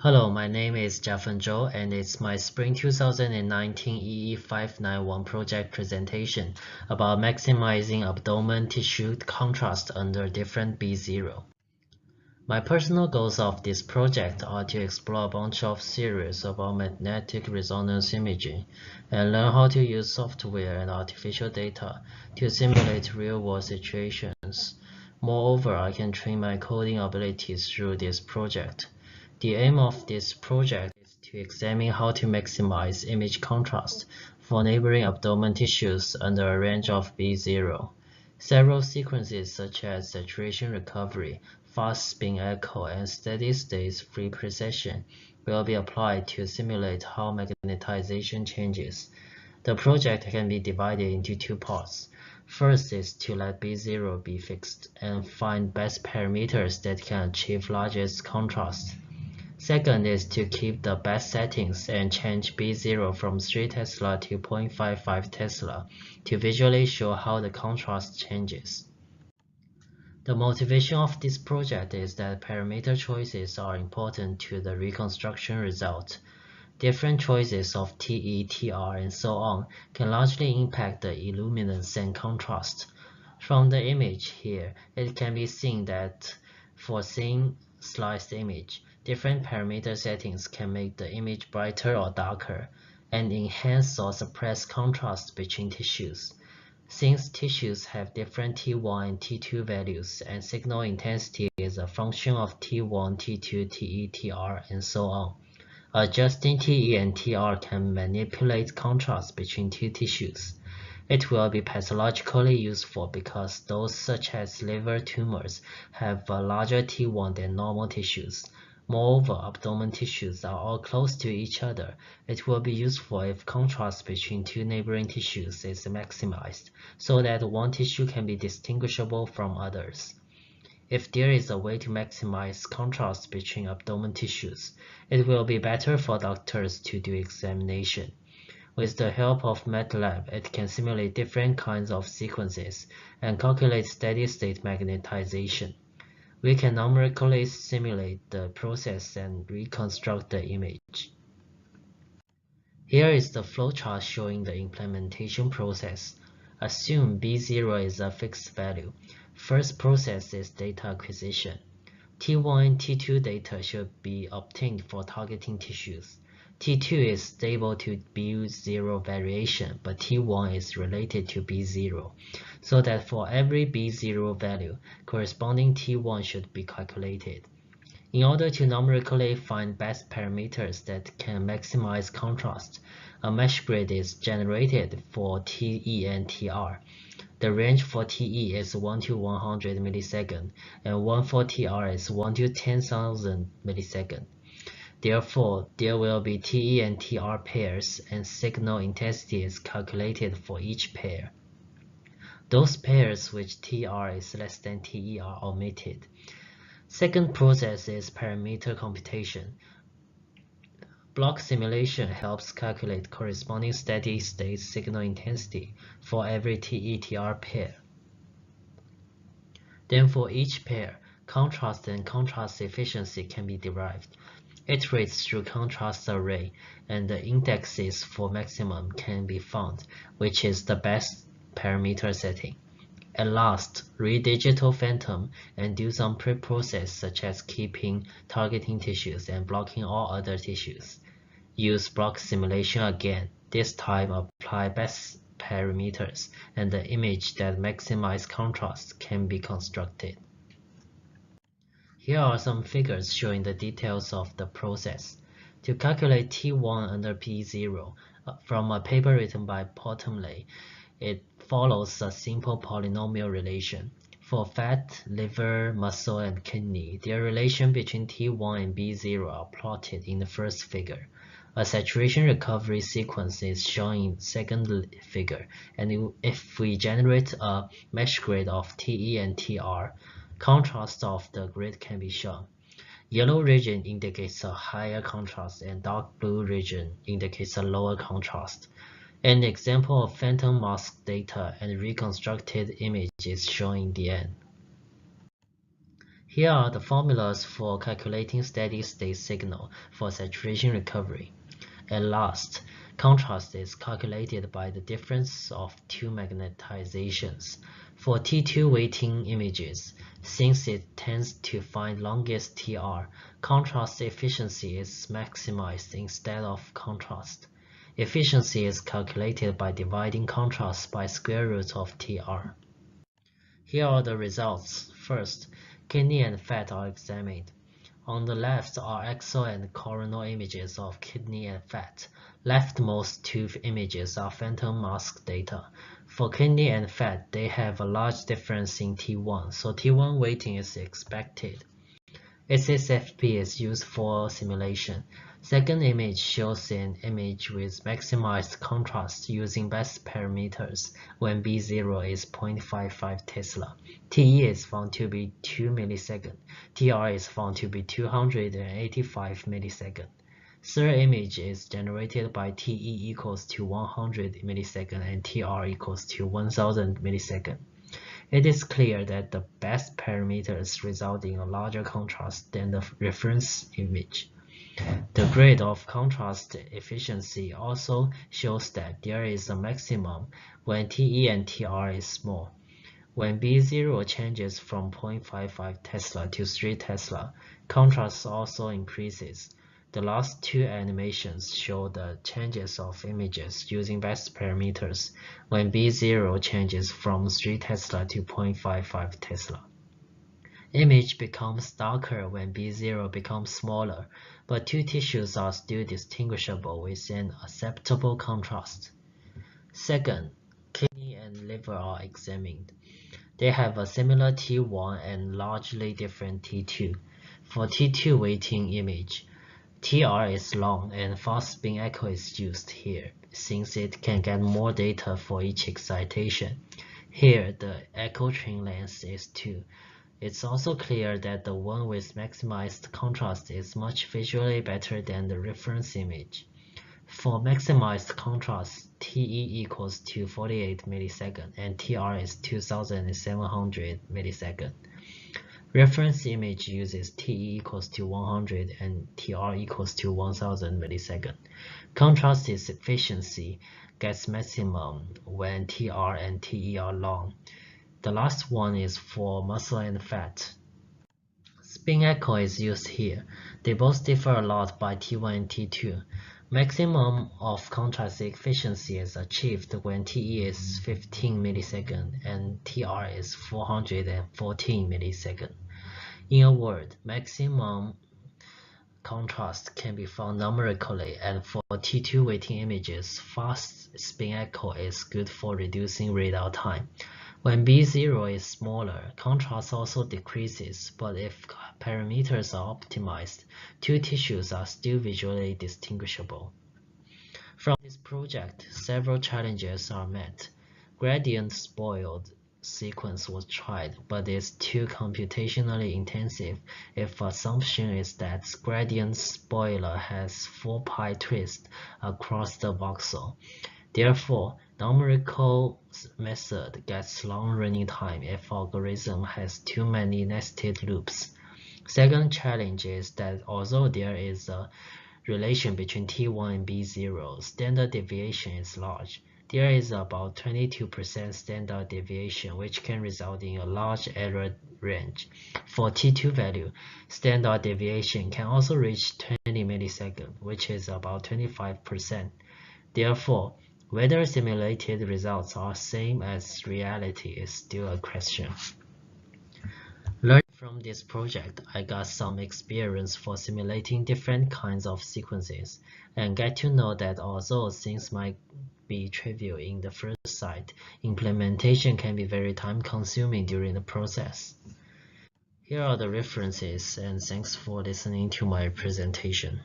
Hello, my name is Zhou, and it's my Spring 2019 EE591 project presentation about maximizing abdomen tissue contrast under different B0. My personal goals of this project are to explore a bunch of theories about magnetic resonance imaging and learn how to use software and artificial data to simulate real-world situations. Moreover, I can train my coding abilities through this project. The aim of this project is to examine how to maximize image contrast for neighboring abdomen tissues under a range of B0. Several sequences such as saturation recovery, fast spin echo, and steady-state free precession will be applied to simulate how magnetization changes. The project can be divided into two parts. First is to let B0 be fixed and find best parameters that can achieve largest contrast. Second is to keep the best settings and change B0 from 3 Tesla to 0.55 Tesla to visually show how the contrast changes. The motivation of this project is that parameter choices are important to the reconstruction result. Different choices of TE, TR, and so on can largely impact the illuminance and contrast. From the image here, it can be seen that for thin sliced image, different parameter settings can make the image brighter or darker, and enhance or suppress contrast between tissues. Since tissues have different T1 and T2 values, and signal intensity is a function of T1, T2, TE, TR, and so on, adjusting TE and TR can manipulate contrast between two tissues. It will be pathologically useful because those such as liver tumors have a larger T1 than normal tissues. Moreover, abdomen tissues are all close to each other. It will be useful if contrast between two neighboring tissues is maximized, so that one tissue can be distinguishable from others. If there is a way to maximize contrast between abdomen tissues, it will be better for doctors to do examination. With the help of MATLAB, it can simulate different kinds of sequences and calculate steady-state magnetization. We can numerically simulate the process and reconstruct the image. Here is the flowchart showing the implementation process. Assume B0 is a fixed value. First process is data acquisition. T1 and T2 data should be obtained for targeting tissues. T2 is stable to B0 variation, but T1 is related to B0, so that for every B0 value, corresponding T1 should be calculated. In order to numerically find best parameters that can maximize contrast, a mesh grid is generated for TE and TR. The range for TE is 1 to 100 millisecond, and one for TR is 1 to 10,000 millisecond. Therefore, there will be TE and TR pairs, and signal intensity is calculated for each pair. Those pairs which TR is less than TE are omitted. Second process is parameter computation. Block simulation helps calculate corresponding steady-state signal intensity for every TE-TR pair. Then for each pair, contrast and contrast efficiency can be derived. Iterates through contrast array, and the indexes for maximum can be found, which is the best parameter setting. At last, read digital phantom and do some pre-process such as keeping targeting tissues and blocking all other tissues. Use block simulation again, this time apply best parameters, and the image that maximize contrast can be constructed. Here are some figures showing the details of the process. To calculate T1 under P0, from a paper written by Portumley, it follows a simple polynomial relation. For fat, liver, muscle, and kidney, their relation between T1 and B0 are plotted in the first figure. A saturation recovery sequence is shown in the second figure, and if we generate a mesh grid of TE and TR, contrast of the grid can be shown. Yellow region indicates a higher contrast and dark blue region indicates a lower contrast. An example of phantom mask data and reconstructed image is shown in the end. Here are the formulas for calculating steady-state signal for saturation recovery. At last, contrast is calculated by the difference of two magnetizations. For T2 weighting images, since it tends to find longest TR, contrast efficiency is maximized instead of contrast. Efficiency is calculated by dividing contrast by square root of TR. Here are the results. First, kidney and fat are examined. On the left are axial and coronal images of kidney and fat. Leftmost two images are phantom mask data. For kidney and fat, they have a large difference in T1, so T1 weighting is expected. SSFP is used for simulation. Second image shows an image with maximized contrast using best parameters when B0 is 0.55 Tesla. TE is found to be 2 milliseconds. TR is found to be 285 milliseconds. Third image is generated by TE equals to 100 milliseconds and TR equals to 1000 milliseconds. It is clear that the best parameters result in a larger contrast than the reference image. The grade of contrast efficiency also shows that there is a maximum when TE and TR is small. When B0 changes from 0.55 Tesla to 3 Tesla, contrast also increases. The last two animations show the changes of images using best parameters when B0 changes from 3 Tesla to 0.55 Tesla. Image becomes darker when B0 becomes smaller, but two tissues are still distinguishable with an acceptable contrast. Second, kidney and liver are examined. They have a similar T1 and largely different T2. For T2 weighting image, TR is long and fast spin echo is used here, since it can get more data for each excitation. Here, the echo train length is 2. It's also clear that the one with maximized contrast is much visually better than the reference image. For maximized contrast, TE equals to 48 milliseconds and TR is 2700 milliseconds. Reference image uses TE equals to 100 and TR equals to 1000 milliseconds. Contrast efficiency gets maximum when TR and TE are long. The last one is for muscle and fat. Spin echo is used here. They both differ a lot by T1 and T2. Maximum of contrast efficiency is achieved when TE is 15 milliseconds and TR is 414 milliseconds. In a word, maximum contrast can be found numerically, and for T2 weighting images, fast spin echo is good for reducing readout time. When B0 is smaller, contrast also decreases, but if parameters are optimized, two tissues are still visually distinguishable. From this project, several challenges are met. Gradient spoiled sequence was tried, but is too computationally intensive if assumption is that gradient spoiler has 4 pi twists across the voxel. Therefore, numerical method gets long running time if algorithm has too many nested loops. Second challenge is that although there is a relation between T1 and B0, standard deviation is large. There is about 22% standard deviation, which can result in a large error range. For T2 value, standard deviation can also reach 20 milliseconds, which is about 25%. Therefore, whether simulated results are same as reality is still a question. Learning from this project, I got some experience for simulating different kinds of sequences, and get to know that although things might be trivial in the first sight, implementation can be very time-consuming during the process. Here are the references, and thanks for listening to my presentation.